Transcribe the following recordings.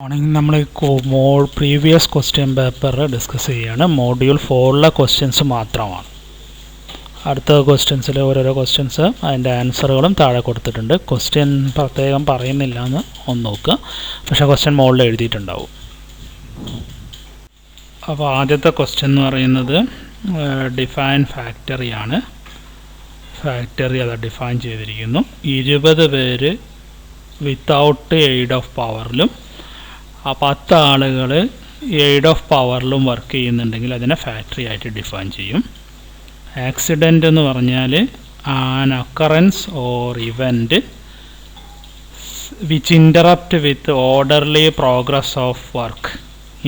ആണെങ്കിൽ നമ്മൾ previous question paper discuss ചെയ്യുകയാണ്. മോഡ്യൂൾ 4 ക്വസ്റ്റ്യൻസ് മാത്രമാണ്. അടുത്ത ക്വസ്റ്റ്യൻസിൽ ഓരോരോ ക്വസ്റ്റ്യൻസ് അതിൻ്റെ ആൻസറുകളും താഴെ കൊടുത്തിട്ടുണ്ട്. ക്വസ്റ്റ്യൻ പ്രത്യേകം പറയുന്നില്ല എന്ന് ഒന്ന് നോക്കുക, പക്ഷേ ക്വസ്റ്റ്യൻ മുകളിൽ എഴുതിയിട്ടുണ്ടാവും. അപ്പോൾ ആദ്യത്തെ ക്വസ്റ്റ്യൻ എന്ന് പറയുന്നത് ഡിഫൈൻ ഫാക്ടറിയാണ്. ഫാക്ടറി അത് ഡിഫൈൻ ചെയ്തിരിക്കുന്നു. 20 പേര് വിത്തൗട്ട് എയ്ഡ് ഓഫ് പവറിലും 10 ആളുകൾ എയ്ഡ് ഓഫ് പവറിലും വർക്ക് ചെയ്യുന്നുണ്ടെങ്കിൽ അതിനെ ഫാക്ടറി ആയിട്ട് ഡിഫൈൻ ചെയ്യും. ആക്സിഡൻ്റ് എന്ന് പറഞ്ഞാൽ an occurrence or event which interrupt with orderly progress of work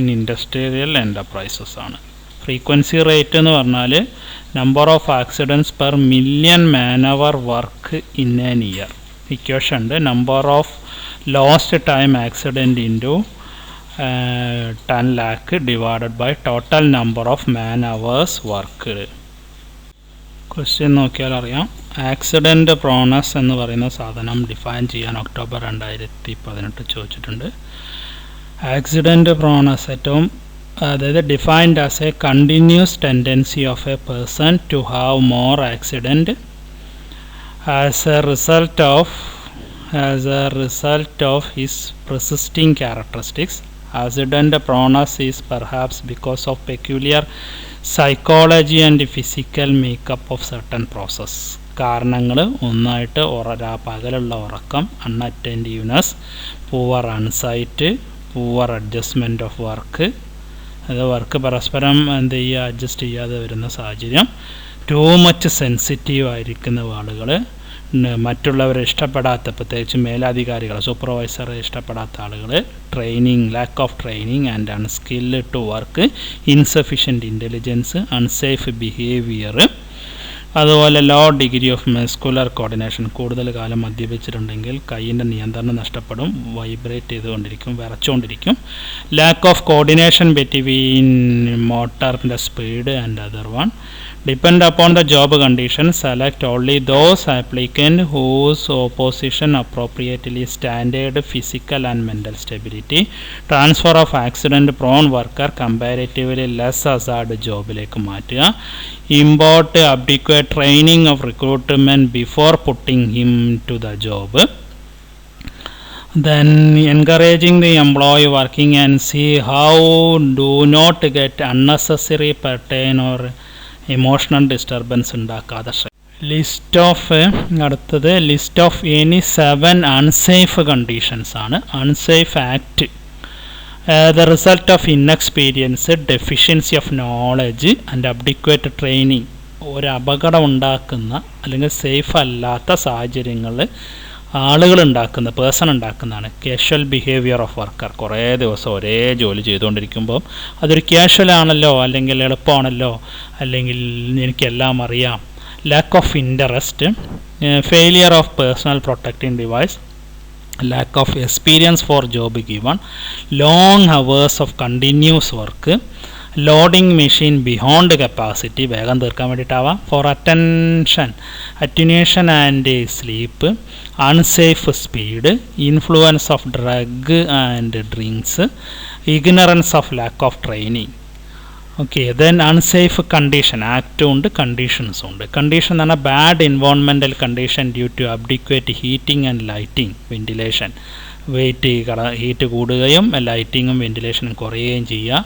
in industrial enterprises ആണ്. ഫ്രീക്വൻസി റേറ്റ് എന്ന് പറഞ്ഞാൽ number of accidents per million man hour work in an year. Equation ഉണ്ട്, number of lost time accident into 10 lakh divided by total number of man hours work. Question നോക്കിയാൽ അറിയാം. Accident പ്രോണസ് എന്ന് പറയുന്ന സാധനം define ചെയ്യാൻ October 2018 ചോദിച്ചിട്ടുണ്ട്. Accident proneness ഏറ്റവും അതായത് defined as a continuous tendency of a person to have more accident as a result of his persisting characteristics. Accident proneness is perhaps because of peculiar psychology and physical makeup of certain process. കാരണങ്ങൾ ഒന്നായിട്ട് പകലുള്ള ഉറക്കം, unattentiveness, poor unsight, poor adjustment of work, അത് work പരസ്പരം adjust ചെയ്യാതെ വരുന്ന സാഹചര്യം, too much sensitive ആയിരിക്കുന്ന ആളുകൾ, മറ്റുള്ളവരെ ഇഷ്ടപ്പെടാത്ത പ്രത്യേകിച്ച് മേലധികാരികൾ സൂപ്പർവൈസറെ ഇഷ്ടപ്പെടാത്ത ആളുകൾ, training lack of training and unskilled to work, insufficient intelligence, unsafe behaviour, അതുപോലെ low degree of muscular coordination, കൂടുതൽ കാലം മദ്യപിച്ചിട്ടുണ്ടെങ്കിൽ കൈയിൻ്റെ നിയന്ത്രണം നഷ്ടപ്പെടും, വൈബ്രേറ്റ് ചെയ്തുകൊണ്ടിരിക്കും, വിറച്ചുകൊണ്ടിരിക്കും, ലാക്ക് ഓഫ് കോർഡിനേഷൻ ബിറ്റ്വീൻ മോട്ടറിൻ്റെ speed and other one. Depend upon the job conditions, select only those applicants whose opposition appropriately standard physical and mental stability. Transfer of accident prone worker comparatively less hazard ജോബിലേക്ക് മാറ്റുക. Import adequate training of recruitment before putting him to the job. Then encouraging the employee working and see how do not get unnecessary pain or emotional disturbance ഉണ്ടാക്കാതെ. അടുത്തത് list of any 7 unsafe conditions ആണ്. Unsafe act the result of inexperience, deficiency of knowledge and abdicate training. ഒരു അപകടം ഉണ്ടാക്കുന്ന അല്ലെങ്കിൽ safe അല്ലാത്ത സാഹചര്യങ്ങൾ ആളുകൾ ഉണ്ടാക്കുന്ന പേഴ്സൺ ഉണ്ടാക്കുന്നതാണ്. കാഷ്വൽ ബിഹേവിയർ ഓഫ് വർക്കർ, കുറേ ദിവസം ഒരേ ജോലി ചെയ്തുകൊണ്ടിരിക്കുമ്പോൾ അതൊരു കാഷ്വൽ ആണല്ലോ, അല്ലെങ്കിൽ എളുപ്പമാണല്ലോ, അല്ലെങ്കിൽ എനിക്കെല്ലാം അറിയാം. Lack of interest, failure of personal protecting device, lack of experience for job given, long hours of continuous work, loading machine beyond capacity, വേഗം തീർക്കാൻ വേണ്ടിയിട്ടാവാം, for attention and sleep, unsafe speed, influence of drug and drinks, ignorance of lack of training. Okay, then unsafe condition ആക്റ്റും ഉണ്ട്, കണ്ടീഷൻസും ഉണ്ട്. Condition എന്ന് പറഞ്ഞാൽ bad environmental condition due to abdicate heating and lighting, ventilation, heat കൂടുകയും ലൈറ്റിങ്ങും വെൻറ്റിലേഷനും കുറയുകയും ചെയ്യുക.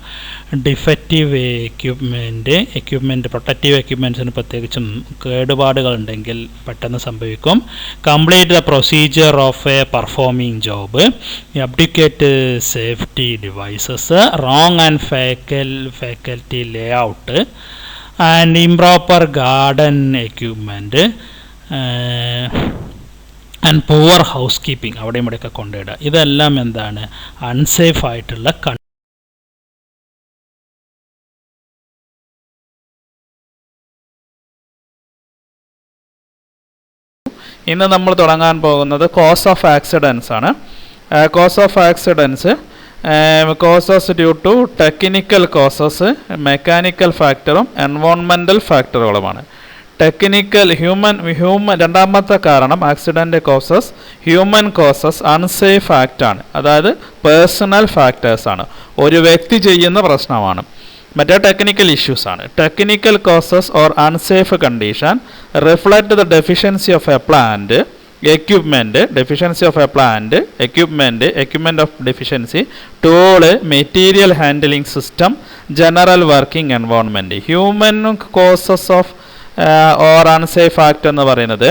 Defective equipment protective എക്യുപ്മെൻറ്റ്സിന് പ്രത്യേകിച്ചും കേടുപാടുകളുണ്ടെങ്കിൽ പെട്ടെന്ന് സംഭവിക്കും. Complete the procedure of a performing job, abdicate safety devices, wrong and faulty layout and improper guarded equipment and poor housekeeping, അവിടെയും ഇവിടെയൊക്കെ കൊണ്ടിടുക. ഇതെല്ലാം എന്താണ് അൺസേഫ് ആയിട്ടുള്ള ഇന്ന് നമ്മൾ തുടങ്ങാൻ പോകുന്നത് കോസ് ഓഫ് ആക്സിഡൻസ് ആണ്. Cause of accidents causes due to technical causes, mechanical ഫാക്ടറും എൻവോൺമെൻറ്റൽ ഫാക്ടറുകളുമാണ്. ടെക്നിക്കൽ രണ്ടാമത്തെ കാരണം accident causes human causes unsafe ആക്റ്റാണ്. അതായത് പേഴ്സണൽ ഫാക്ടേഴ്സാണ്, ഒരു വ്യക്തി ചെയ്യുന്ന പ്രശ്നമാണ്. മറ്റേ ടെക്നിക്കൽ ഇഷ്യൂസാണ്. Technical causes or unsafe condition reflect the deficiency of a plant equipment of deficiency, tool, material handling system, general working environment. Human causes of or unsafe act എന്ന് പറയുന്നത്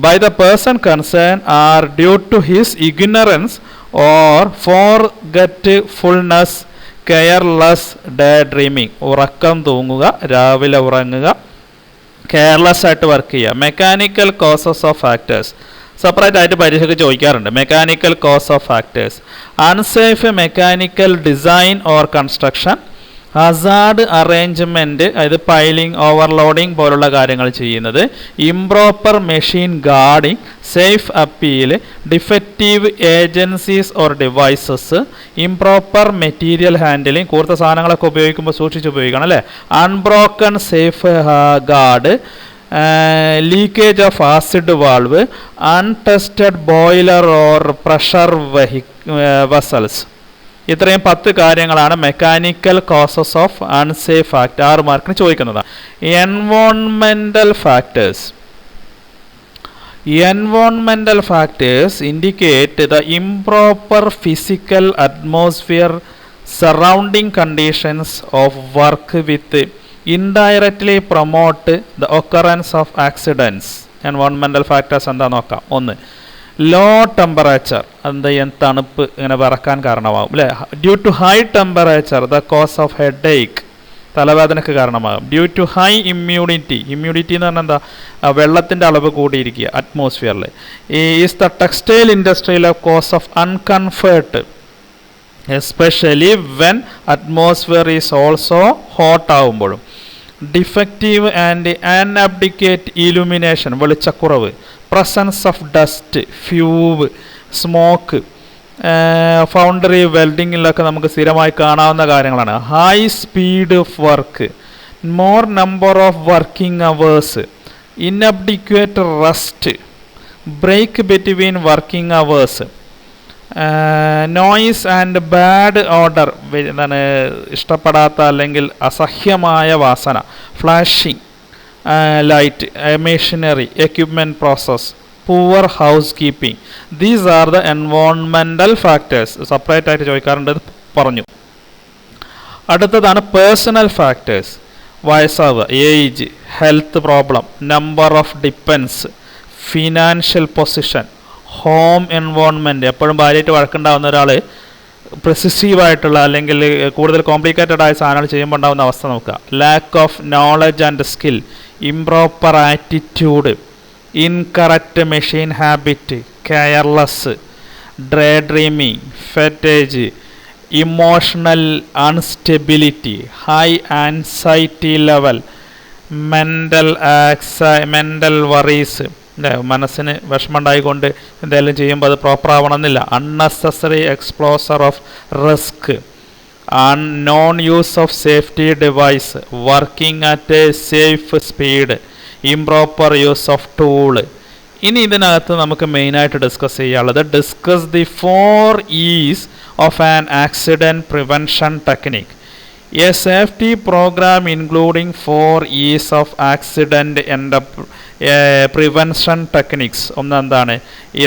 by the person concerned are due to his ignorance or forgetfulness, careless, daydreaming. ഉറക്കം തൂങ്ങുക, രാവിലെ ഉറങ്ങുക, careless ആയിട്ട് work ചെയ്യുക. Mechanical causes of factors separate ആയിട്ട് പരീക്ഷയ്ക്ക് ചോദിക്കാറുണ്ട്. Mechanical cause of factors unsafe mechanical design or construction, hazard arrangement, അതായത് piling, overloading പോലുള്ള കാര്യങ്ങൾ ചെയ്യുന്നത്, improper machine guarding, safe appeal, defective agencies or devices, improper material handling, കൂടുതൽ സാധനങ്ങളൊക്കെ ഉപയോഗിക്കുമ്പോൾ സൂക്ഷിച്ച് ഉപയോഗിക്കണം അല്ലേ, unbroken safeguard, leakage of acid valve, untested boiler or pressure vessels. ഇത്രയും 10 കാര്യങ്ങളാണ് mechanical causes of unsafe act. 6 മാർക്കിന് ചോദിക്കുന്നതാണ്. എൻവോൺമെൻ്റൽ factors indicate the improper physical atmosphere surrounding conditions of work with indirectly promote the occurrence of accidents. Environmental factors എന്താ നോക്കാം. 1. Low temperature, എന്താ തണുപ്പ് ഇങ്ങനെ വിറക്കാൻ കാരണമാകും അല്ലേ. Due to high temperature the cause of headache, തലവേദനയ്ക്ക് കാരണമാകും. ഡ്യൂ ടു ഹൈ ഇമ്മ്യൂണിറ്റി എന്ന് പറഞ്ഞാൽ എന്താ, വെള്ളത്തിൻ്റെ അളവ് കൂടിയിരിക്കുക അറ്റ്മോസ്ഫിയറിൽ. ഈസ് ദ ടെക്സ്റ്റൈൽ ഇൻഡസ്ട്രിയിലെ cause of uncomfort, especially when atmosphere is also hot ആകുമ്പോഴും. ഡിഫക്റ്റീവ് ആൻഡ് അൺഅബ്ഡിക്കേറ്റ് ഇലുമിനേഷൻ, വെളിച്ചക്കുറവ്. Presence of dust, fume, smoke. Foundry വെൽഡിങ്ങിലൊക്കെ നമുക്ക് സ്ഥിരമായി കാണാവുന്ന കാര്യങ്ങളാണ്. High speed of work, more number of working hours, inadequate rest, break between working hours, noise and bad odour, എന്താണ് ഇഷ്ടപ്പെടാത്ത അല്ലെങ്കിൽ അസഹ്യമായ വാസന, flashing light, machinery, equipment process, poor housekeeping. These are the എൻവോൺമെൻ്റൽ ഫാക്ടേഴ്സ്. സെപ്പറേറ്റ് ആയിട്ട് ചോദിക്കാറുണ്ട്, പറഞ്ഞു. അടുത്തതാണ് പേഴ്സണൽ ഫാക്ടേഴ്സ്. വയസ്സാവുക, age, health problem, number of dependents, financial position, home environment. എപ്പോഴും ഭാര്യയായിട്ട് വഴക്കുണ്ടാവുന്ന ഒരാൾ പ്രിസിസീവായിട്ടുള്ള അല്ലെങ്കിൽ കൂടുതൽ കോംപ്ലിക്കേറ്റഡ് ആയ സാധനങ്ങൾ ചെയ്യുമ്പോൾ ഉണ്ടാകുന്ന അവസ്ഥ നോക്കുക. Lack of knowledge and skill, improper attitude, incorrect machine habit, careless, daydreaming, fatigue, emotional unstability, high anxiety level, mental worries, മനസ്സിന് വിഷമമുണ്ടായിക്കൊണ്ട് എന്തെങ്കിലും ചെയ്യുമ്പോൾ അത് പ്രോപ്പർ ആവണമെന്നില്ല. Unnecessary exposure of risk, non use of safety device, working at a safe speed, improper use of tool. ഇനി ഇതിനകത്ത് നമുക്ക് മെയിനായിട്ട് ഡിസ്കസ് ചെയ്യാനുള്ളത്, discuss the 4 E's of an accident prevention technique. A safety program including 4 E's of accident prevention techniques. ഒന്ന് എന്താണ്?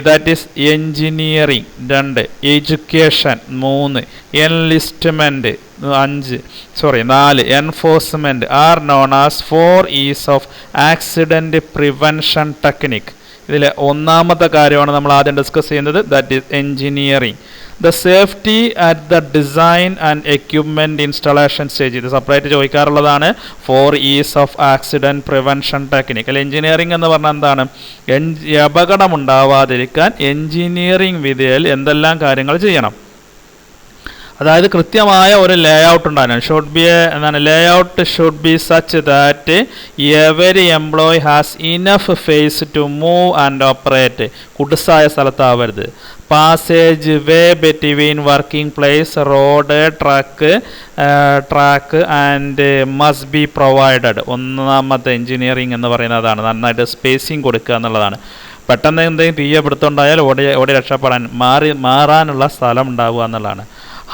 That is engineering. 2 education. 3 enlistment. 4 enforcement are known as 4 E's of accident prevention technique. ഇതിൽ ഒന്നാമത്തെ കാര്യമാണ് നമ്മൾ ആദ്യം discuss ചെയ്യുന്നത്, that is engineering. The safety at the design and equipment installation stage. ഇത് separate ചോദിക്കാറുള്ളതാണ്. 4 E's of accident prevention technique. അല്ല, engineering എന്ന് പറഞ്ഞാൽ എന്താണ്? അപകടമുണ്ടാവാതിരിക്കാൻ എൻജിനീയറിംഗ് വിദ്യയിൽ എന്തെല്ലാം കാര്യങ്ങൾ ചെയ്യണം. അതായത് കൃത്യമായ ഒരു ലേ ഔട്ട് ഉണ്ടായിരുന്നു. Layout should be such that every employee has enough face to move and operate. കുടുസായ സ്ഥലത്താവരുത്. Passage way between working place, road, track and must be provided. ഒന്നാമത്തെ എഞ്ചിനീയറിംഗ് എന്ന് പറയുന്നതാണ് നന്നായിട്ട് സ്പേസിങ് കൊടുക്കുക എന്നുള്ളതാണ്. പെട്ടെന്ന് എന്തെങ്കിലും തീയപ്പെടുത്തുണ്ടായാൽ ഓടി രക്ഷപ്പെടാൻ മാറാനുള്ള സ്ഥലം ഉണ്ടാവുക എന്നുള്ളതാണ്.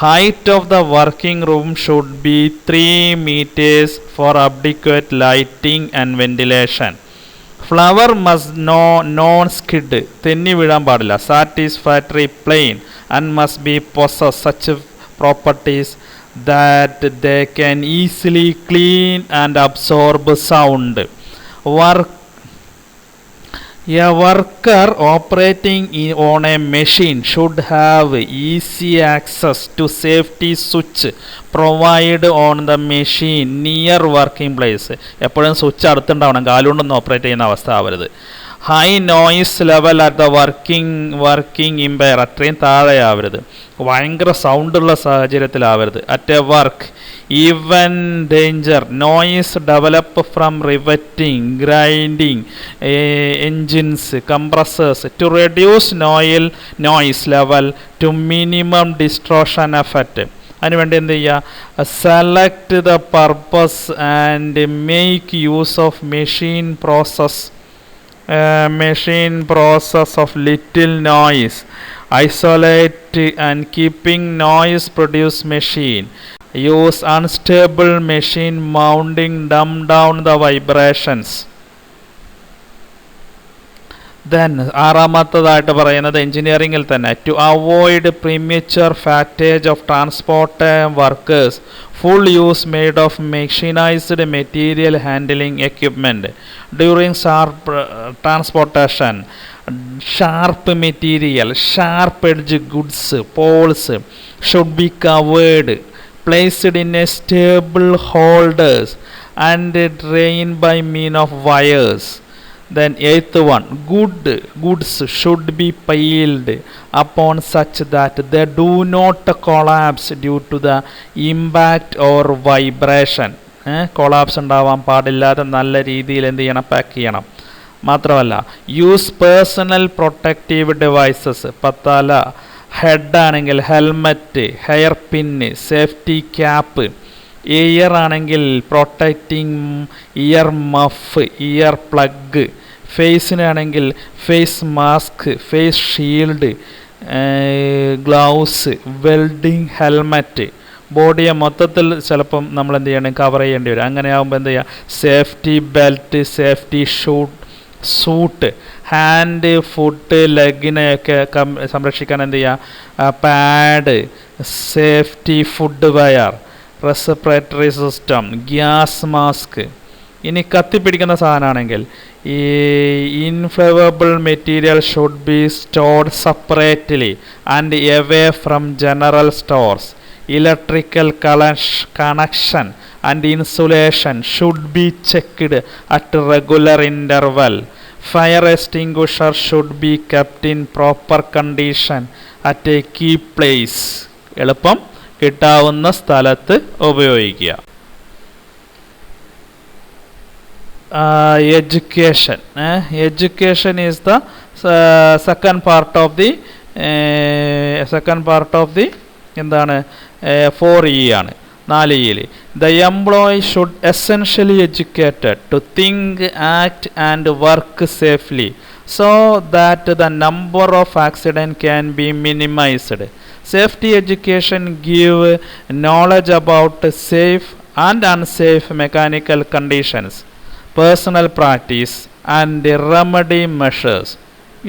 Height of the working room should be 3 meters for adequate lighting and ventilation. Floor must non skid, തെന്നി വീഴാൻ പാടില്ല. Satisfactory plain and must be possess such properties that they can easily clean and absorb sound. A worker operating on a machine should have easy access to safety switch provided on the machine near working place. എപ്പോഴും switch അടുത്തുണ്ടാവണം, കാലുകൊണ്ടൊന്നും operate ചെയ്യുന്ന അവസ്ഥ ആവരുത്. High noise level at the working impair, അത്രയും താഴെയാവരുത്. ഭയങ്കര സൗണ്ടുള്ള സാഹചര്യത്തിലാവരുത്. At a work even danger noise develop from riveting, grinding engines, compressors to reduce noise level to minimum distortion effect. അതിനുവേണ്ടി എന്ത് ചെയ്യുക? Select the purpose and make use of machine process of little noise, isolate and keeping noise produce machine, use unstable machine mounting, dumb down the vibrations. Then ആറാമത്തതായിട്ട് പറയുന്നത് എഞ്ചിനീയറിംഗിൽ തന്നെ to avoid premature fatigue of transport workers, full use made of machinized material handling equipment during transportation. Sharp material, sharp edge goods, poles should be covered, placed in a stable holders and drained by means of wires. Then eighth one, goods should be piled upon such that they do not collapse due to the impact or vibration. Collapse ഉണ്ടാവാൻ പാടില്ലാതെ നല്ല രീതിയിൽ എന്ത് ചെയ്യണം? Pack ചെയ്യണം. മാത്രമല്ല use personal protective devices. തല head ആണെങ്കിൽ helmet, hairpin, safety cap. Ear ആണെങ്കിൽ protecting ear muff, ear plug. ഫേസിനാണെങ്കിൽ face mask, face shield, gloves, welding helmet. ബോഡിയെ മൊത്തത്തിൽ ചിലപ്പം നമ്മൾ എന്ത് ചെയ്യണം? കവർ ചെയ്യേണ്ടി വരും. അങ്ങനെ ആകുമ്പോൾ എന്ത് ചെയ്യുക? Safety belt, safety suit, hand, foot, ലെഗിനെയൊക്കെ സംരക്ഷിക്കാൻ എന്ത് ചെയ്യുക? Pad, safety footwear, respiratory system, gas mask. ഇനി കത്തിപ്പിടിക്കുന്ന സാധനമാണെങ്കിൽ ഈ inflammable material should be stored separately and away from general stores. Electrical connection and insulation should be checked at regular interval. Fire extinguisher should be kept in proper condition at a key place. എളുപ്പം കിട്ടാവുന്ന സ്ഥലത്ത് ഉപയോഗിക്കുക. Education is the second part of the എന്താണ്? 4E ആണ്. 4E. The employee should essentially educated to think, act and work safely so that the number of accidents can be minimized. Safety education give knowledge about safe and unsafe mechanical conditions, personal practice and remedy measures.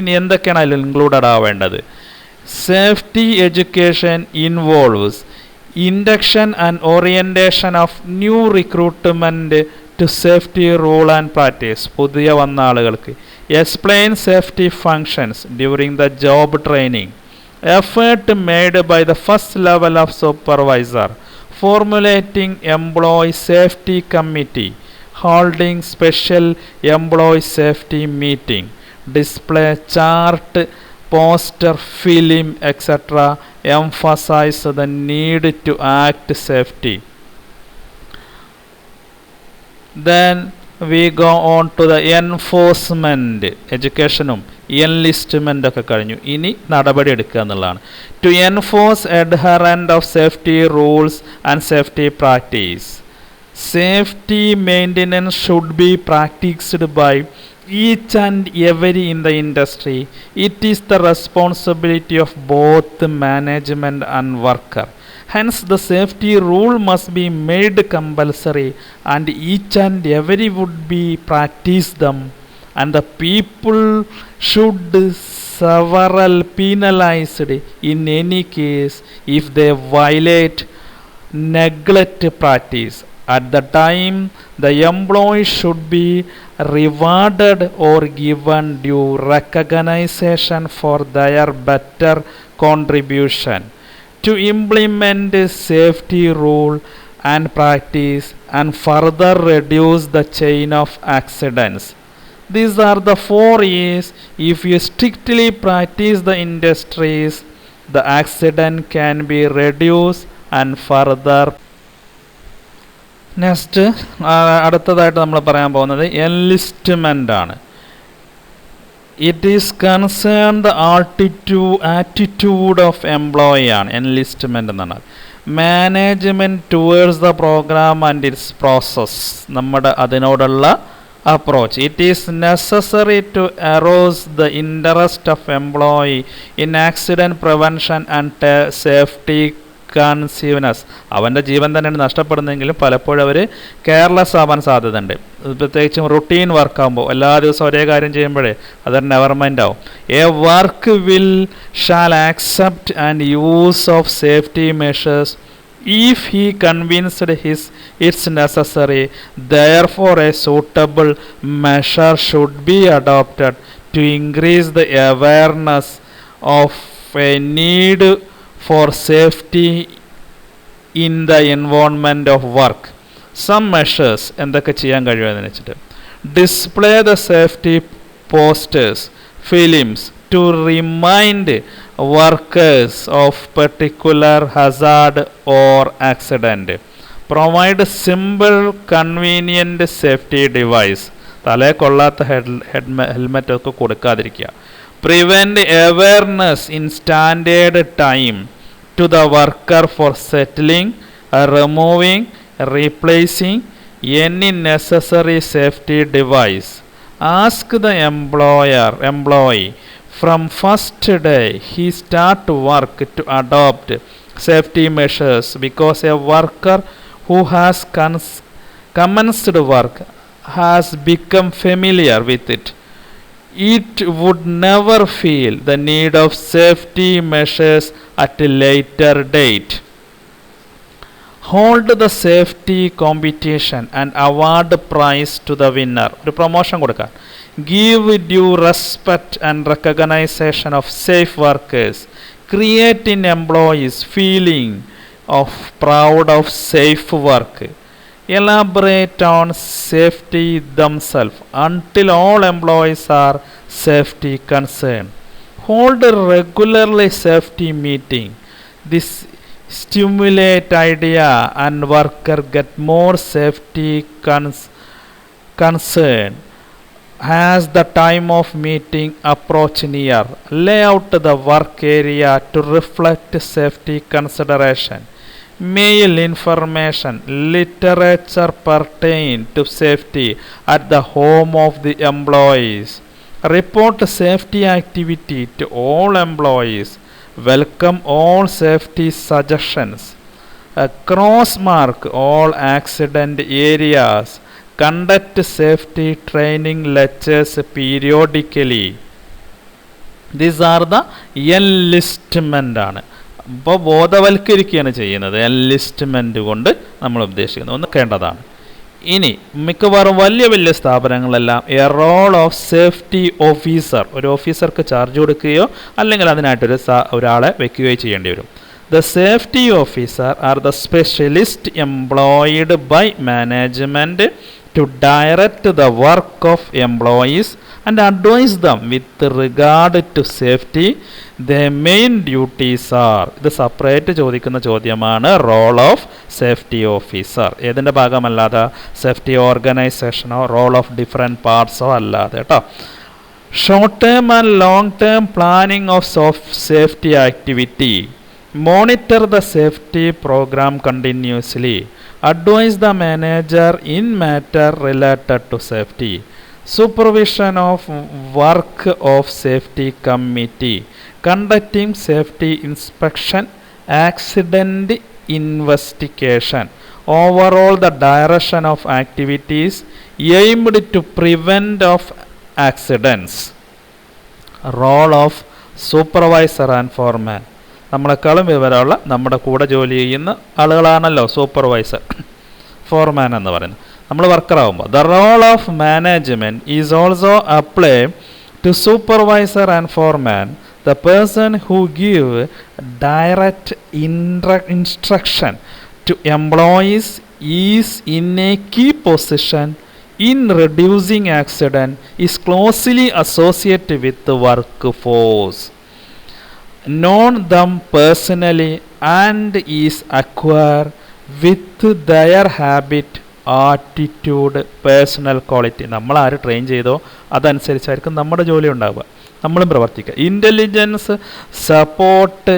ഇനി എന്തൊക്കെയാണ് അതിൽ included ആവേണ്ടത്? Safety education involves induction and orientation of new recruitment to safety rule and practice. പുതിയ വന്ന ആളുകൾക്ക് explain safety functions during the job training. Effort made by the first level of supervisor. Formulating employee safety committee. Holding special employee safety meeting. Display chart poster, film, etc. emphasize the need to act safety. Then we go on to the enforcement. എഡ്യൂക്കേഷനും enlistment ഒക്കെ കഴിഞ്ഞു. ഇനി നടപടി എടുക്കുക എന്നുള്ളതാണ്. To enforce adherent of safety rules and safety practice. Safety maintenance should be practised by each and every in the industry. It is the responsibility of both management and worker. Hence the safety rule must be made compulsory and each and every would be practice them, and the people should several penalized in any case if they violate neglect practice. At the time the employee should be rewarded or given due recognition for their better contribution to implement safety rule and practice and further reduce the chain of accidents. These are the 4 A's. If you strictly practice the industries, the accident can be reduced and further. Next അടുത്തതായിട്ട് നമ്മൾ പറയാൻ പോകുന്നത് enlistment ആണ്. It is concern the attitude of employee ആണ് enlistment എന്ന് പറഞ്ഞാൽ. Management towards the programme and its process, നമ്മുടെ അതിനോടുള്ള approach. It is necessary to arouse the interest of employee in accident prevention and safety കൺസീവ്നെസ്. അവൻ്റെ ജീവൻ തന്നെയാണ് നഷ്ടപ്പെടുന്നതെങ്കിലും പലപ്പോഴും അവർ careless ആവാൻ സാധ്യതയുണ്ട്. പ്രത്യേകിച്ചും റുട്ടീൻ വർക്കാകുമ്പോൾ എല്ലാ ദിവസവും ഒരേ കാര്യം ചെയ്യുമ്പോഴേ അതൊരു നെവർമെൻ്റ് ആവും. A work will shall accept and use of safety measures if he convinced it's necessary. Therefore a suitable measure should be adopted to increase the awareness of a need for safety in the environment of work. Some measures എന്തൊക്കെ ചെയ്യാൻ കഴിയുമെന്ന് വെച്ചിട്ട് display the safety posters, films to remind workers of particular hazard or accident. Provide simple convenient safety device. തലേ കൊള്ളാത്ത helmet ഒക്കെ കൊടുക്കാതിരിക്കുക. Prevent awareness in standard time to the worker for settling, removing, replacing any necessary safety device. Ask the employee from first day he start work to adopt safety measures, because a worker who has commenced work has become familiar with it. It would never feel the need of safety measures at a later date. Hold the safety competition and award prize to the winner. ഒരു promotion കൊടുക്കാം. Give due respect and recognition of safe workers. Create in employees feeling of proud of safe work. Elaborate on safety themselves until all employees are safety concerned. Hold regularly safety meeting. This stimulate idea and worker get more safety concern as the time of meeting approach near. Lay out the work area to reflect safety consideration. Mail information, literature pertain to safety at the home of the employees. Report safety activity to all employees. Welcome all safety suggestions. Cross-mark all accident areas. Conduct safety training lectures periodically. These are the enlistment ആണ്. അപ്പോൾ ബോധവൽക്കരിക്കുകയാണ് ചെയ്യുന്നത്. Enlistment കൊണ്ട് നമ്മൾ ഉദ്ദേശിക്കുന്നത് ഒന്ന് കേണ്ടതാണ്. ഇനി മിക്കവാറും വലിയ വലിയ സ്ഥാപനങ്ങളെല്ലാം a role of safety officer, ഒരു ഓഫീസർക്ക് ചാർജ് കൊടുക്കുകയോ അല്ലെങ്കിൽ അതിനായിട്ടൊരു ഒരാളെ വെക്കുകയോ ചെയ്യേണ്ടി വരും. The safety officer are the specialist employed by management to direct the work of employees and advise them with regard to safety. Their main duties are, ഇത് separate ചോദിക്കുന്ന ചോദ്യമാണ്, റോൾ ഓഫ് സേഫ്റ്റി ഓഫീസർ. ഏതിൻ്റെ ഭാഗമല്ലാതെ, safety ഓർഗനൈസേഷനോ role of different പാർട്സോ അല്ലാതെ കേട്ടോ. Short term and long term planning of safety activity. Monitor the safety program continuously. Advise the manager in matter related to safety. Supervision of work of safety committee. Conducting safety inspection, accident investigation. Overall, the direction of activities aimed to prevent of accidents. Role of supervisor and foreman. നമ്മളെക്കാളും വിവരമുള്ള നമ്മുടെ കൂടെ ജോലി ചെയ്യുന്ന ആളുകളാണല്ലോ supervisor, ഫോർമാൻ എന്ന് പറയുന്നത്. നമ്മൾ വർക്കറാകുമ്പോൾ the role of management is also apply to supervisor and foreman. The person who give direct instruction to employees is in a key position in reducing accident, is closely associated with the workforce. Know them personally and is acquired with their habit, attitude, personal quality. നമ്മൾ ആര് train ചെയ്തോ അതനുസരിച്ചായിരിക്കും നമ്മുടെ ജോലി ഉണ്ടാവുക, നമ്മളും പ്രവർത്തിക്കുക. Intelligence support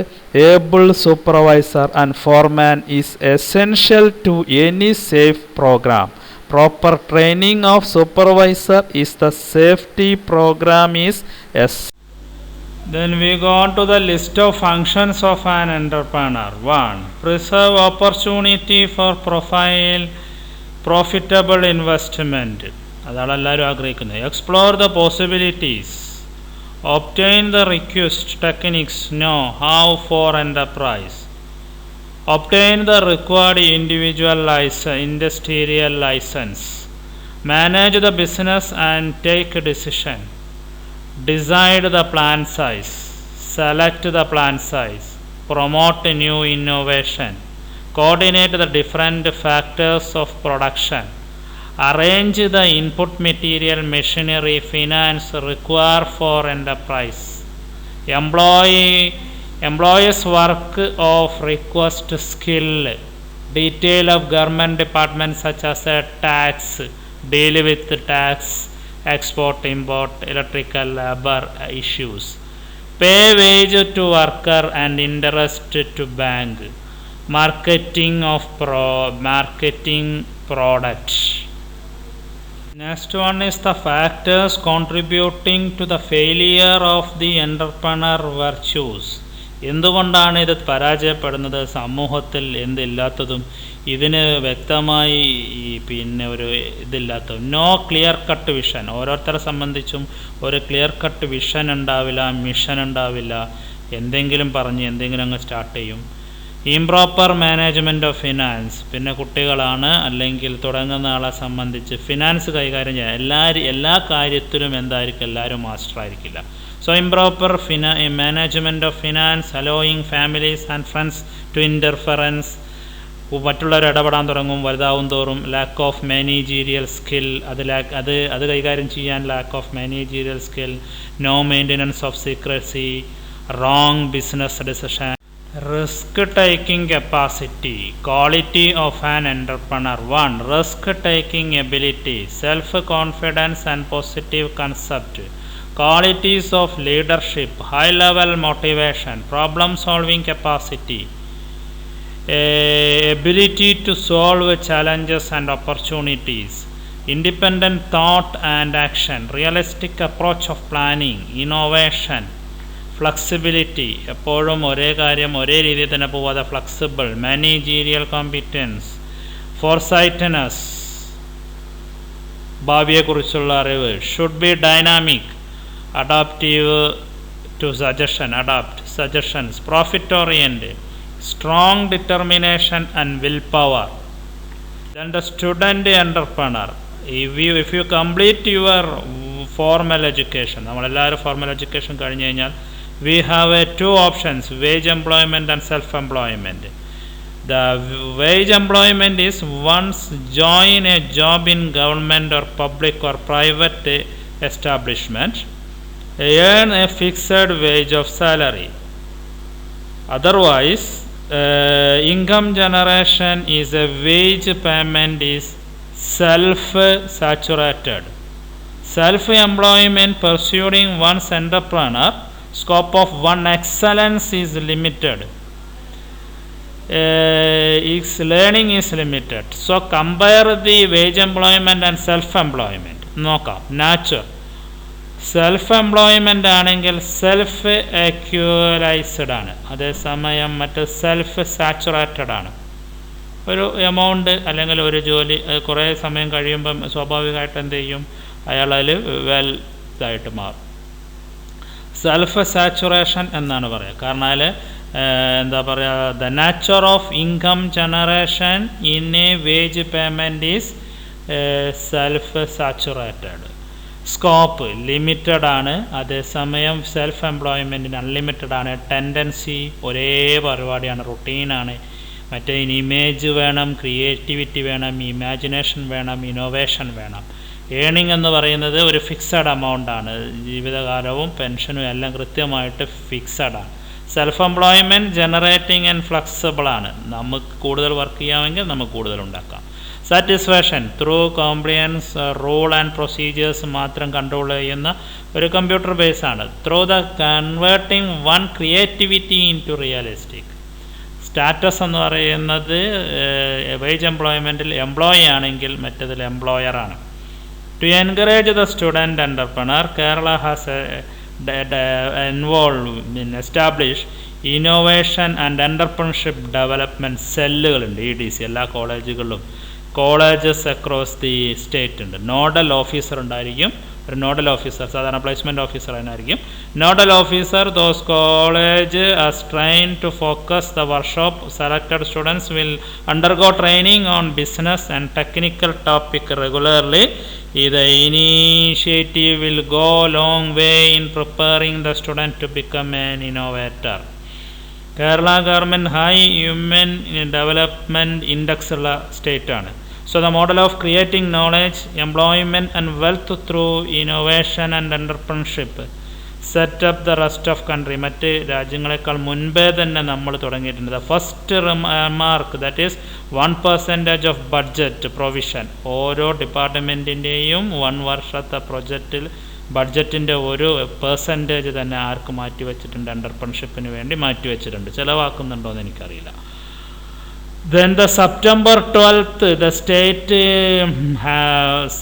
able supervisor and foreman is essential to any safe programme. Proper training of supervisor is the safety program is yes. Then we go on to the list of functions of an entrepreneur. 1. Preserve opportunity for profitable investment. അതാണ് എല്ലാവരും ആഗ്രഹിക്കുന്നത്. Explore the possibilities. Obtain the requisite techniques. Know how for enterprise. Obtain the required industrial license. Manage the business and take decision. Decide the plant size. Select the plant size. Promote new innovation. Coordinate the different factors of production. Arrange the input material, machinery, finance required for enterprise. Employees work of request skill. Detail of government departments such as tax, deal with tax, export, import, electrical, labor issues. Pay wage to worker and interest to bank. Marketing product. Next one is the factors contributing to the failure of the entrepreneur virtues. എന്തുകൊണ്ടാണ് ഇത് പരാജയപ്പെടുന്നത്? സമൂഹത്തിൽ എന്തില്ലാത്തതും ഇതിന് വ്യക്തമായി ഒരു ഇതില്ലാത്തതും. No clear cut vision. ഓരോരുത്തരെ സംബന്ധിച്ചും ഒരു ക്ലിയർ കട്ട് വിഷൻ ഉണ്ടാവില്ല, മിഷൻ ഉണ്ടാവില്ല. എന്തെങ്കിലും പറഞ്ഞ് എന്തെങ്കിലും അങ്ങ് സ്റ്റാർട്ട് ചെയ്യും. Improper management of finance. പിന്നെ കുട്ടികളാണ് അല്ലെങ്കിൽ തുടങ്ങുന്ന ആളെ സംബന്ധിച്ച് ഫിനാൻസ് കൈകാര്യം ചെയ്യാൻ എല്ലാ കാര്യത്തിലും എന്തായിരിക്കും, എല്ലാവരും മാസ്റ്റർ ആയിരിക്കില്ല. So improper management of finance, allowing families and friends to interference. മറ്റുള്ളവർ ഇടപെടാൻ തുടങ്ങും വലുതാവും തോറും. Lack of managerial skill. അത് കൈകാര്യം ചെയ്യാൻ lack of managerial skill. No maintenance of secrecy. Wrong business decision. Risk taking capacity. Quality of an entrepreneur. 1. Risk taking ability. Self confidence and positive concept. Qualities of leadership, high level motivation, problem solving capacity, ability to solve challenges and opportunities, independent thought and action, realistic approach of planning, innovation, flexibility, എപ്പോഴും ഒരേ കാര്യം ഒരേ രീതിയിൽ തന്നെ പോവാതെ flexible. Managerial competence. ഫോർസൈറ്റ്നെസ്, ഭാവിയെക്കുറിച്ചുള്ള അറിവ്. Should be dynamic. Adaptive to suggestions. Profit oriented. Strong determination and willpower. Then the student entrepreneur. If you complete your formal education, നമ്മളെല്ലാവരും formal education കഴിഞ്ഞ് കഴിഞ്ഞാൽ we have 2 options, wage employment and self employment. The wage employment is once join a job in government or public or private establishment earn a fixed wage of salary. Otherwise, income generation is a wage payment is self-saturated. Self-employment pursuing one's entrepreneur, scope of one excellence is limited. Its learning is limited. So compare the wage employment and self-employment. നോക്കാം. Nature self employment ആണെങ്കിൽ self actualised ആണ്, അതേസമയം മറ്റ് self saturated ആണ്. ഒരു amount അല്ലെങ്കിൽ ഒരു ജോലി കുറേ സമയം കഴിയുമ്പം സ്വാഭാവികമായിട്ട് എന്ത് ചെയ്യും, അയാളതിൽ വെൽ ഇതായിട്ട് മാറും. സെൽഫ് സാച്ചുറേഷൻ എന്നാണ് പറയുക. കാരണം അതിൽ എന്താ പറയുക, the nature of income generation in A wage payment is self saturated. Scope limited ആണ്, അതേസമയം സെൽഫ് എംപ്ലോയ്മെൻറ്റിന് അൺലിമിറ്റഡ് ആണ്. ടെൻഡൻസി ഒരേ പരിപാടിയാണ്, റുട്ടീനാണ്. മറ്റേ ഇമേജ് വേണം, ക്രിയേറ്റിവിറ്റി വേണം, ഇമാജിനേഷൻ വേണം, ഇന്നോവേഷൻ വേണം. ഏണിംഗ് എന്ന് പറയുന്നത് ഒരു ഫിക്സഡ് എമൗണ്ടാണ്, ജീവിതകാലവും പെൻഷനും എല്ലാം കൃത്യമായിട്ട് ഫിക്സഡാണ്. സെൽഫ് എംപ്ലോയ്മെൻറ്റ് ജനറേറ്റിംഗ് ആൻഡ് ഫ്ലെക്സിബിളാണ്, നമുക്ക് കൂടുതൽ വർക്ക് ചെയ്യാമെങ്കിൽ നമുക്ക് കൂടുതൽ ഉണ്ടാക്കാം. Satisfaction through compliance rule and procedures മാത്രം കൺട്രോൾ ചെയ്യുന്ന ഒരു കമ്പ്യൂട്ടർ ബേസാണ്. Through the converting one creativity in to realistic. Status എന്ന് പറയുന്നത് വേജ് എംപ്ലോയ്മെൻറ്റിൽ എംപ്ലോയി ആണെങ്കിൽ മറ്റേതിൽ എംപ്ലോയറാണ്. To encourage the student entrepreneur, Kerala has involve in establish innovation and entrepreneurship development സെല്ലുകളുണ്ട്. EDC എല്ലാ കോളേജുകളിലും, കോളേജസ് അക്രോസ് ദി സ്റ്റേറ്റ് ഉണ്ട്. നോഡൽ ഓഫീസർ ഉണ്ടായിരിക്കും, ഒരു നോഡൽ ഓഫീസർ, സാധാരണ പ്ലേസ്മെൻറ്റ് ഓഫീസർ ആയിരിക്കും. Nodal officer those college as train to focus the workshop. Selected students will undergo training on business and technical topic regularly. The initiative will go long way in preparing the student to become an innovator. Kerala government high human development index ഉള്ള state ആണ്. So the model of creating knowledge, employment and wealth through innovation and entrepreneurship set up the rest of country. മറ്റ് രാജ്യങ്ങളെക്കാൾ മുൻപേ തന്നെ നമ്മൾ തുടങ്ങിയിട്ടുണ്ട്. The first remark, that is 1% of budget provision. ഓരോ ഡിപ്പാർട്ട്മെൻറ്റിൻ്റെയും 1 വർഷത്തെ ബഡ്ജറ്റിൻ്റെ ഒരു പെർസെൻറ്റേജ് തന്നെ ആർക്ക് മാറ്റി വെച്ചിട്ടുണ്ട്, എൻ്റർപ്രണർഷിപ്പിന് വേണ്ടി മാറ്റി വെച്ചിട്ടുണ്ട്. ചിലവാക്കുന്നുണ്ടോ എന്ന് എനിക്കറിയില്ല. Then the September 12th, the state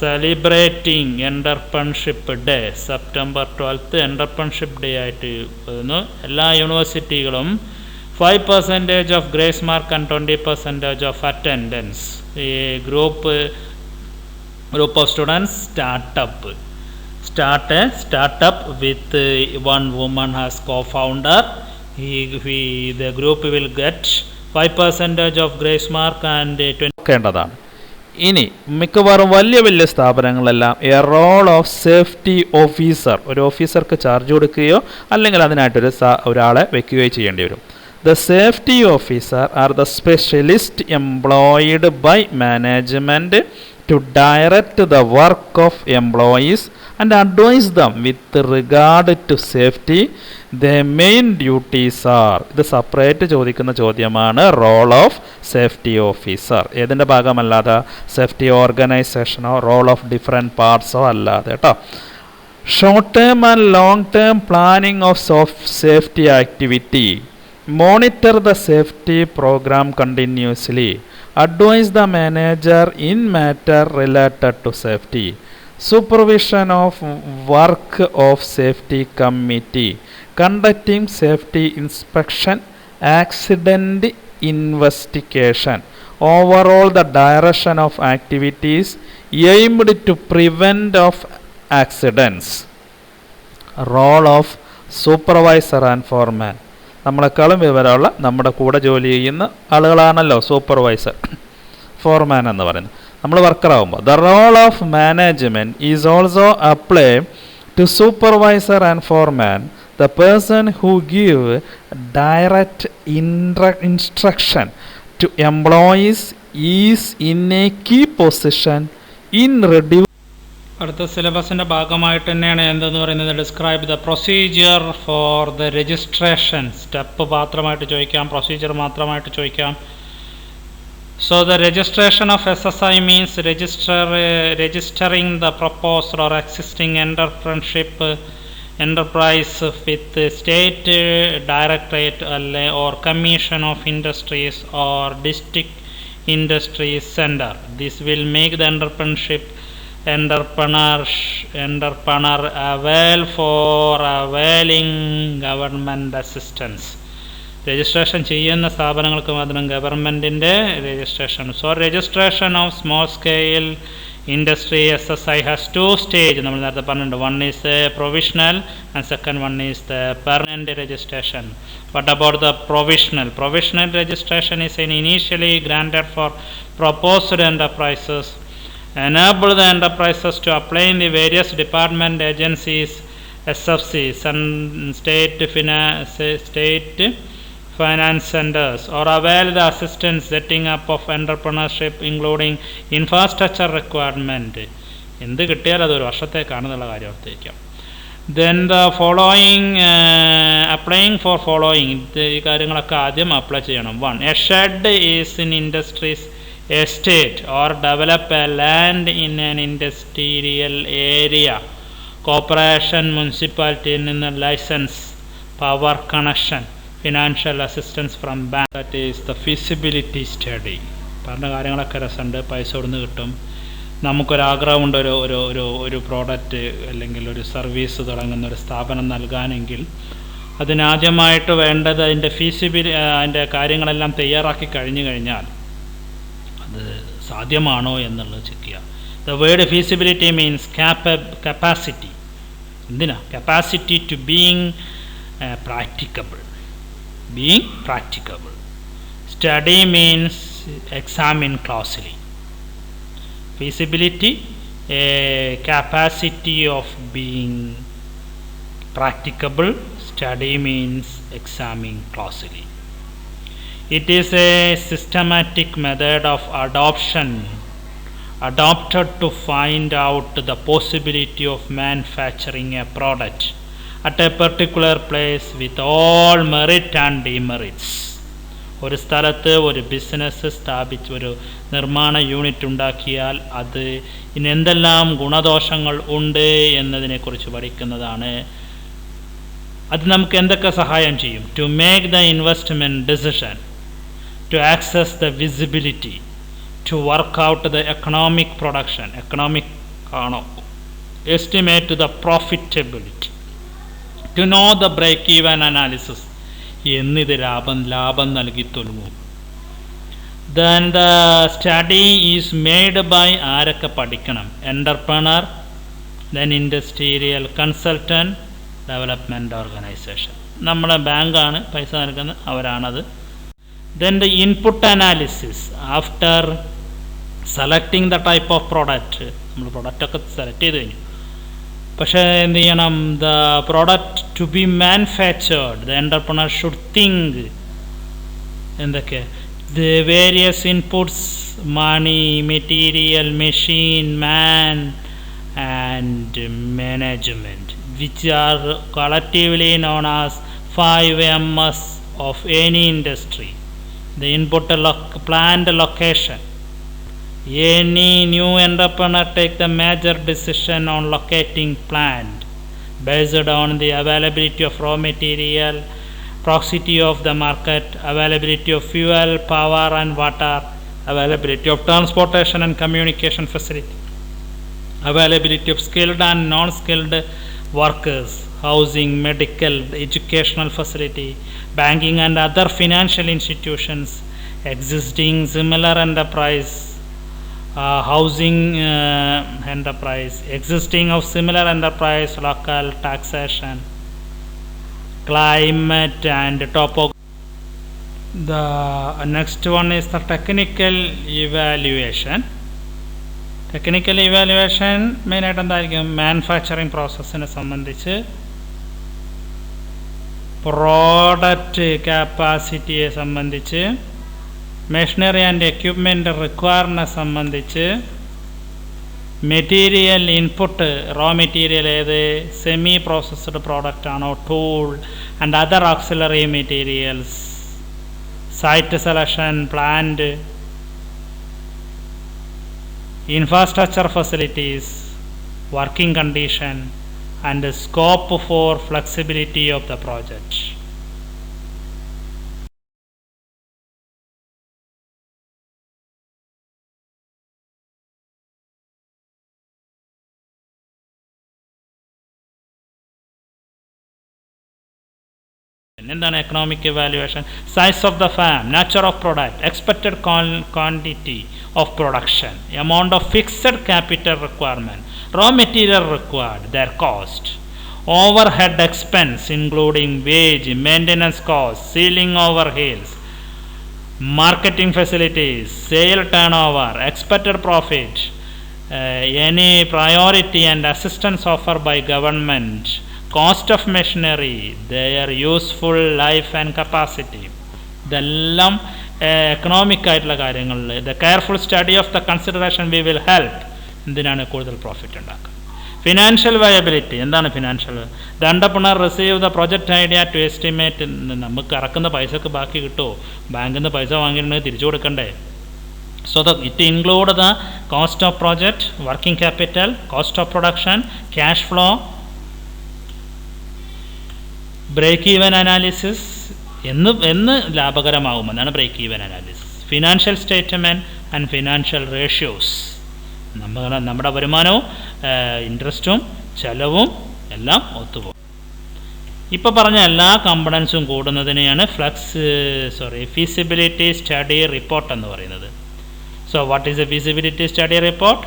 celebrating Entrepreneurship Day. September 12th Entrepreneurship Day ആയിട്ട് വരുന്നു. എല്ലാ യൂണിവേഴ്സിറ്റികളും 5% of grace mark and 20% of attendance. ഈ group of students start a startup with one woman as co-founder. The group will get 5% of grace mark and 20%. ഇനി മിക്കവാറും വലിയ സ്ഥാപനങ്ങളെല്ലാം a role of safety officer, ഒരു ഓഫീസർക്ക് ചാർജ് കൊടുക്കുകയോ അല്ലെങ്കിൽ അതിനായിട്ടൊരു ഒരാളെ വെക്കുകയോ ചെയ്യേണ്ടി വരും. The safety officer are the specialist employed by management to direct the work of employees and advise them with regard to safety. Their main duties are, ഇത് separate ചോദിക്കുന്ന ചോദ്യമാണ്, റോൾ ഓഫ് സേഫ്റ്റി ഓഫീസർ. ഏതിൻ്റെ ഭാഗമല്ലാതെ, safety ഓർഗനൈസേഷനോ role of different പാർട്സോ അല്ലാതെ കേട്ടോ. Short term and long term planning of safety activity. Monitor the safety program continuously. Advise the manager in matter related to safety. Supervision of work of safety committee. Conducting safety inspection, accident investigation. Overall the direction of activities aimed to prevent of accidents. Role of supervisor and foreman. നമ്മളെക്കാളും വിവരമുള്ള നമ്മുടെ കൂടെ ജോലി ചെയ്യുന്ന ആളുകളാണല്ലോ supervisor, ഫോർമാൻ എന്ന് പറയുന്നത്. നമ്മൾ വർക്കറാകുമ്പോൾ the role of management is also apply to supervisor and foreman. The person who give direct instruction to employees is in a key position in അടുത്ത സിലബസിൻ്റെ ഭാഗമായിട്ട് തന്നെയാണ് എന്തെന്ന് പറയുന്നത്, describe the procedure for the registration. Step മാത്രമായിട്ട് ചോദിക്കാം, procedure മാത്രമായിട്ട് ചോദിക്കാം. So the registration of SSI means registering the proposed or existing enterprise with the state directorate or commission of industries or district industries center. This will make the entrepreneur avail for availing government assistance. Registration ചെയ്യുന്ന സ്ഥാപനങ്ങൾക്ക് മാത്രം ഗവൺമെൻറ്റിൻ്റെ registration. So registration of small scale industry SSI has 2 stage. നമ്മൾ നേരത്തെ പറഞ്ഞിട്ടുണ്ട്. One is the provisional and second one is the permanent registration. What about the provisional? Provisional registration is initially granted for proposed enterprises, enable the enterprises to apply in the various department agencies, SFCs and state finance centers, or avail the assistance setting up of entrepreneurship including infrastructure requirement. എന്ത് കിട്ടിയാൽ അതൊരു വർഷത്തേക്കാണെന്നുള്ള കാര്യം ഓർത്തിരിക്കാം. Then the following applying for following, ഈ കാര്യങ്ങളൊക്കെ ആദ്യം apply ചെയ്യണം. 1. A shed is in industries estate or develop a land in an industrial area. Corporation, municipality നിന്ന് license, power connection, financial assistance from bank. That is the feasibility study. പറഞ്ഞ കാര്യങ്ങളൊക്കെ രസമുണ്ട്. പൈസ ഇവിടുന്ന് കിട്ടും. നമുക്കൊരാഗ്രഹമുണ്ട് ഒരു പ്രോഡക്റ്റ് അല്ലെങ്കിൽ ഒരു സർവീസ് തുടങ്ങുന്ന ഒരു സ്ഥാപനം നൽകാനെങ്കിൽ അതിനാദ്യമായിട്ട് വേണ്ടത് അതിൻ്റെ അതിൻ്റെ കാര്യങ്ങളെല്ലാം തയ്യാറാക്കി കഴിഞ്ഞു കഴിഞ്ഞാൽ അത് സാധ്യമാണോ എന്നുള്ളത് ചെക്ക് ചെയ്യുക. The word feasibility means capacity. എന്തിനാ? Capacity to being practicable. Being practicable. Study means examine closely. Feasibility, a capacity of being practicable. Study means examine closely. It is a systematic method of adopted to find out the possibility of manufacturing a product at a particular place with all merit and demerits. ഒരു സ്ഥലത്ത് ഒരു business സ്ഥാപിച്ച് ഒരു നിർമ്മാണ unit ഉണ്ടാക്കിയാൽ അത് ഇനി എന്തെല്ലാം ഗുണദോഷങ്ങൾ ഉണ്ട് എന്നതിനെക്കുറിച്ച് പഠിക്കുന്നതാണ്. അത് നമുക്ക് എന്തൊക്കെ സഹായം ചെയ്യും? To make the investment decision, to access the visibility, to work out the economic production, estimate the profitability, to know the break-even analysis, എന്നിത് ലാഭം നൽകി തുടങ്ങും. Then the study is made by ആരൊക്കെ പഠിക്കണം? Entrepreneur, then industrial consultant, development organization. നമ്മളെ ബാങ്കാണ് പൈസ നൽകുന്നത്, അവരാണത്. Then the input analysis, after selecting the type of product, നമ്മൾ പ്രൊഡക്റ്റൊക്കെ സെലക്ട് ചെയ്ത് കഴിഞ്ഞു. പക്ഷേ എന്ത് ചെയ്യണം? the product to be manufactured, the entrepreneur should think എന്തൊക്കെ? the various inputs, money, material, machine, man and management, which are collectively known as 5 Ms of any industry. The input planned location. Any new entrepreneur take the major decision on locating plant based on the availability of raw material, proximity of the market, availability of fuel, power and water, availability of transportation and communication facility, availability of skilled and non-skilled workers, housing, medical, educational facility, banking and other financial institutions, existing similar enterprise, housing enterprise, existing of similar enterprise, local taxation, climate and topography. The next one is the technical evaluation. Technical evaluation മെയിനായിട്ട് എന്തായിരിക്കും? Manufacturing പ്രോസസ്സിനെ സംബന്ധിച്ച്, product കപ്പാസിറ്റിയെ സംബന്ധിച്ച്, machinery and equipment റിക്വയർമെൻറ്റിനെ സംബന്ധിച്ച്, material input raw material ഏത് semi processed product ആണോ tool and other auxiliary materials site selection plant infrastructure facilities working condition and scope for flexibility of the project. എന്താണ് economic evaluation? Size of the firm, nature of product, expected quantity of production, amount of fixed capital requirement, raw material required, other cost, overhead expense including wage, maintenance cost, selling overheads, marketing facilities, sale turnover, expected profit, any priority and assistance offered by government, cost of machinery, their useful life and capacity. ഇതെല്ലാം economic ആയിട്ടുള്ള കാര്യങ്ങളിൽ the careful study of the consideration we will help എന്തിനാണ് കൂടുതൽ profit ഉണ്ടാക്കുക. Financial viability, എന്താണ് financial? The entrepreneur receive the project idea to estimate, നമുക്ക് ഇറക്കുന്ന പൈസക്ക് ബാക്കി കിട്ടുമോ? ബാങ്കിൽ നിന്ന് പൈസ വാങ്ങിയിട്ടുണ്ടെങ്കിൽ തിരിച്ചു കൊടുക്കണ്ടേ? So it include the cost of project, working capital, cost of production, cash flow, break even analysis, എന്ന് ലാഭകരമാകുമെന്നാണ് break even analysis. Financial statement and financial ratios, നമ്മുടെ വരുമാനവും ഇൻട്രസ്റ്റും ചെലവും എല്ലാം ഒത്തുപോകും. ഇപ്പോൾ പറഞ്ഞ എല്ലാ കമ്പണൻസും കൂടുന്നതിനെയാണ് ഫീസിബിലിറ്റി സ്റ്റഡി റിപ്പോർട്ട് എന്ന് പറയുന്നത്. So what is a feasibility study report?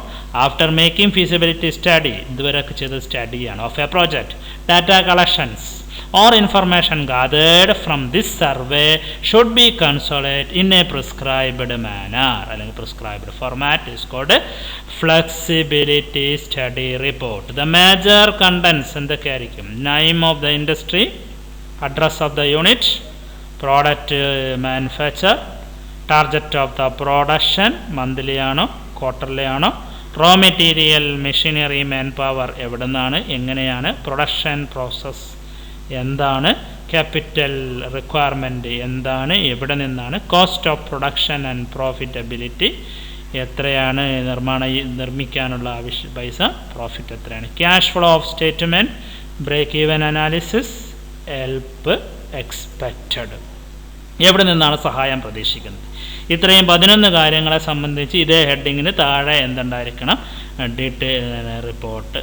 After making feasibility study, ഇതുവരെയൊക്കെ ചെയ്ത സ്റ്റഡിയാണ് of a project, data collections or information gathered from this survey should be consolidated in a prescribed manner, അല്ലെങ്കിൽ prescribed format is called flexibility study report. The major contents എന്തൊക്കെയായിരിക്കും? name of the industry, address of the unit, product manufacture, target of the production, monthly ആണോ quarterly ആണോ, raw material, machinery, manpower എവിടെ നിന്നാണ്, എങ്ങനെയാണ്, production process എന്താണ്, capital requirement എന്താണ്, എവിടെ നിന്നാണ്, cost of production and profitability, എത്രയാണ് നിർമ്മിക്കാനുള്ള പൈസ, പ്രോഫിറ്റ് എത്രയാണ്, cash flow of statement, break even analysis, help expected, എവിടെ നിന്നാണ് സഹായം പ്രതീക്ഷിക്കുന്നത്. ഇത്രയും 11 കാര്യങ്ങളെ സംബന്ധിച്ച് ഇതേ ഹെഡിങ്ങിന് താഴെ എന്തുണ്ടായിരിക്കണം? Detail report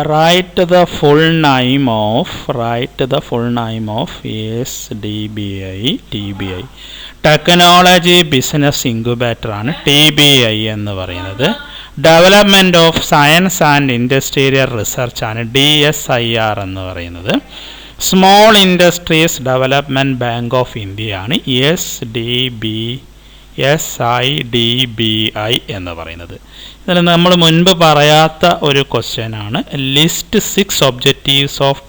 write the full name of SDBI TBI technology business incubator ആണ് TBI എന്ന് പറയുന്നത്. Development of science and industrial research ആണ് DSIR എന്ന് പറയുന്നത്. Small industries development bank of India ആണ് SIDBI എന്ന് പറയുന്നത്. ഇതിൽ നമ്മൾ മുൻപ് പറയാത്ത ഒരു ക്വസ്റ്റ്യനാണ് list 6 objectives of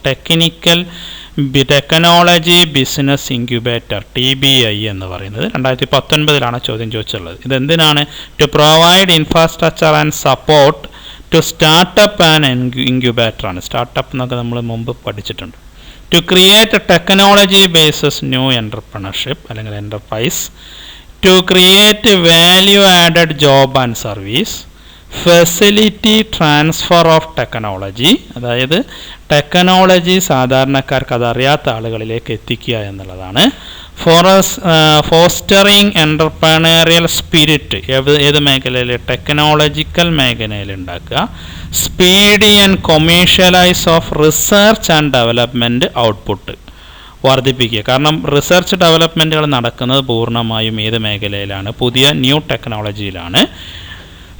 technology business incubator TBI എന്ന് പറയുന്നത്. 2019 ചോദ്യം ചോദിച്ചുള്ളത്. ഇതെന്തിനാണ്? To provide infrastructure and support to startup and incubator ആണ്. സ്റ്റാർട്ടപ്പ് എന്നൊക്കെ നമ്മൾ മുമ്പ് പഠിച്ചിട്ടുണ്ട്. To create technology bases new entrepreneurship അല്ലെങ്കിൽ enterprise. To create value added job and service. Facility transfer of technology, അതായത് ടെക്നോളജി സാധാരണക്കാർക്ക് അതറിയാത്ത ആളുകളിലേക്ക് എത്തിക്കുക എന്നുള്ളതാണ്. ഫോസ്റ്ററിങ് എൻ്റർപ്രണറിയൽ സ്പിരിറ്റ്, ഏത് മേഖലയിൽ? ടെക്നോളജിക്കൽ മേഖലയിൽ ഉണ്ടാക്കുക. Speedy and commercialise of research and development output വർദ്ധിപ്പിക്കുക. കാരണം റിസർച്ച് ഡെവലപ്മെൻറ്റുകൾ നടക്കുന്നത് പൂർണ്ണമായും ഏത് മേഖലയിലാണ്? പുതിയ ന്യൂ ടെക്നോളജിയിലാണ്.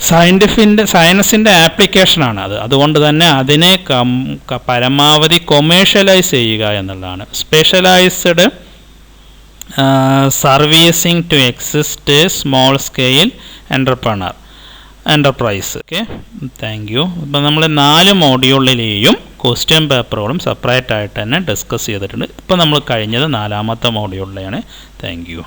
സയൻസിൻ്റെ ആപ്ലിക്കേഷനാണ് അത്. അതുകൊണ്ട് തന്നെ അതിനെ പരമാവധി കൊമേഴ്ഷ്യലൈസ് ചെയ്യുക എന്നുള്ളതാണ്. Specialised servicing to exist small scale enterprise. Okay, thank you. ഇപ്പം നമ്മൾ 4 മോഡ്യൂളിലെയും ക്വസ്റ്റ്യൻ പേപ്പറുകളും സെപ്പറേറ്റ് ആയിട്ട് തന്നെ ഡിസ്കസ് ചെയ്തിട്ടുണ്ട്. ഇപ്പം നമ്മൾ കഴിഞ്ഞത് 4ാമത്തെ മോഡ്യൂളിലെയാണ്. Thank you.